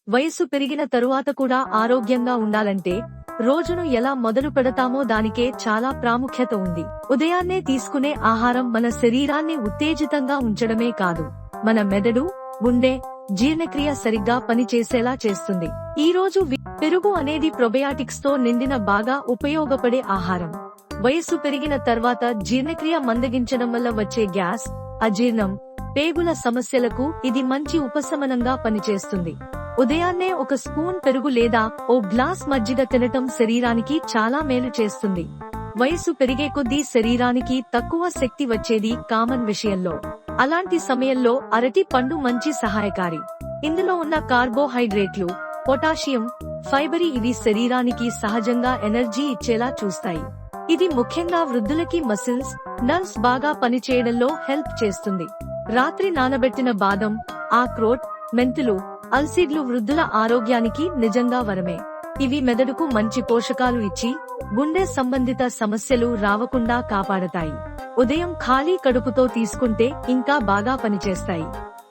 వయస్సు పెరిగిన తరువాత కూడా ఆరోగ్యంగా ఉండాలంటే రోజును ఎలా మొదలు పెడతామో దానికే చాలా ప్రాముఖ్యత ఉంది. ఉదయాన్నే తీసుకునే ఆహారం మన శరీరాన్ని ఉత్తేజితంగా ఉంచడమే కాదు, మన మెదడు, గుండె, జీర్ణక్రియ సరిగ్గా పనిచేసేలా చేస్తుంది. ఈ రోజు పెరుగు అనేది ప్రొబయాటిక్స్ తో నిండిన బాగా ఉపయోగపడే ఆహారం. వయస్సు పెరిగిన తర్వాత జీర్ణక్రియ మందగించడం వల్ల వచ్చే గ్యాస్, అజీర్ణం, పేగుల సమస్యలకు ఇది మంచి ఉపశమనంగా పనిచేస్తుంది. ఉదయాన్నే ఒక స్పూన్ పెరుగు లేదా ఓ గ్లాస్ మజ్జిగ తినటం శరీరానికి చాలా మేలు చేస్తుంది. వయస్సు పెరిగే కొద్దీ శరీరానికి తక్కువ శక్తి వచ్చేది కామన్ విషయంలో. అలాంటి సమయంలో అరటి పండు మంచి సహాయకారి. ఇందులో ఉన్న కార్బోహైడ్రేట్లు, పొటాషియం, ఫైబర్ ఇవి శరీరానికి సహజంగా ఎనర్జీ ఇచ్చేలా చూస్తాయి. ఇది ముఖ్యంగా వృద్ధులకి మసిల్స్, నర్వ్స్ బాగా పనిచేయడంలో హెల్ప్ చేస్తుంది. రాత్రి నానబెట్టిన బాదం, ఆక్రోట్, మెంతులు, అల్సీడ్లు వృద్ధుల ఆరోగ్యానికి నిజంగా వరమే. ఇవి మెదడుకు మంచి పోషకాలు ఇచ్చి గుండె సంబంధిత సమస్యలు రావకుండా కాపాడతాయి. ఉదయం ఖాళీ కడుపుతో తీసుకుంటే ఇంకా బాగా పనిచేస్తాయి.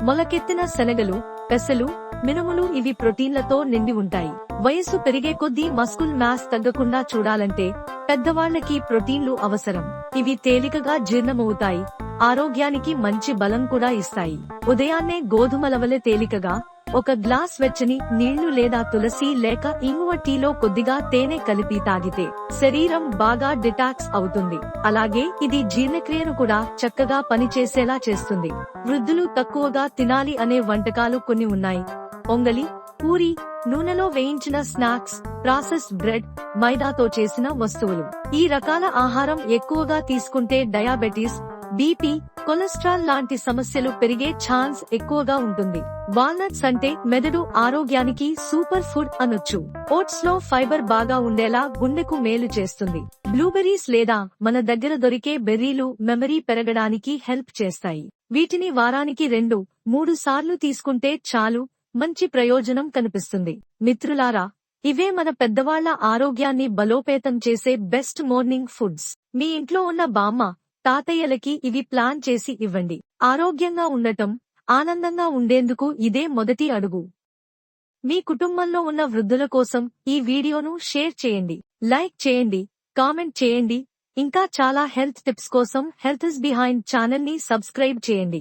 మొలకెత్తిన శనగలు, పెసలు, మినుములు ఇవి ప్రోటీన్లతో నిండి ఉంటాయి. వయస్సు పెరిగే కొద్దీ మస్కుల్ మాస్ తగ్గకుండా చూడాలంటే పెద్దవాళ్లకి ప్రోటీన్లు అవసరం. ఇవి తేలికగా జీర్ణమవుతాయి, ఆరోగ్యానికి మంచి బలం కూడా ఇస్తాయి. ఉదయాన్నే గోధుమల వలె తేలికగా ఒక గ్లాస్ వెచ్చని నీళ్లు లేదా తులసి లేక ఇంగువ టీలో కొద్దిగా తేనె కలిపి తాగితే శరీరం బాగా డిటాక్స్ అవుతుంది. అలాగే ఇది జీర్ణక్రియను కూడా చక్కగా పనిచేసేలా చేస్తుంది. వృద్ధులు తక్కువగా తినాలి అనే వంటకాలు కొన్ని ఉన్నాయి. పొంగలి, పూరి, నూనెలో వేయించిన స్నాక్స్, ప్రాసెస్ బ్రెడ్, మైదాతో చేసిన వస్తువులు. ఈ రకాల ఆహారం ఎక్కువగా తీసుకుంటే డయాబెటీస్, బీపీ, కొలెస్ట్రాల్ లాంటి సమస్యలు పెరిగే ఛాన్స్ ఎక్కువగా ఉంటుంది. వాల్నట్స్ అంటే మెదడు ఆరోగ్యానికి సూపర్ ఫుడ్ అనొచ్చు. ఓట్స్ లో ఫైబర్ బాగా ఉండేలా గుండెకు మేలు చేస్తుంది. బ్లూబెర్రీస్ లేదా మన దగ్గర దొరికే బెర్రీలు మెమరీ పెరగడానికి హెల్ప్ చేస్తాయి. వీటిని వారానికి 2-3 సార్లు తీసుకుంటే చాలు, మంచి ప్రయోజనం కనిపిస్తుంది. మిత్రులారా, ఇవే మన పెద్దవాళ్ల ఆరోగ్యాన్ని బలోపేతం చేసే బెస్ట్ మార్నింగ్ ఫుడ్స్. మీ ఇంట్లో ఉన్న బామ్మ, తాతయ్యలకి ఇవి ప్లాన్ చేసి ఇవ్వండి. ఆరోగ్యంగా ఉండటం, ఆనందంగా ఉండేందుకు ఇదే మొదటి అడుగు. మీ కుటుంబంలో ఉన్న వృద్ధుల కోసం ఈ వీడియోను షేర్ చేయండి, లైక్ చేయండి, కామెంట్ చేయండి. ఇంకా చాలా హెల్త్ టిప్స్ కోసం హెల్త్ ఇస్ బిహైండ్ ఛానల్ ని సబ్స్క్రైబ్ చేయండి.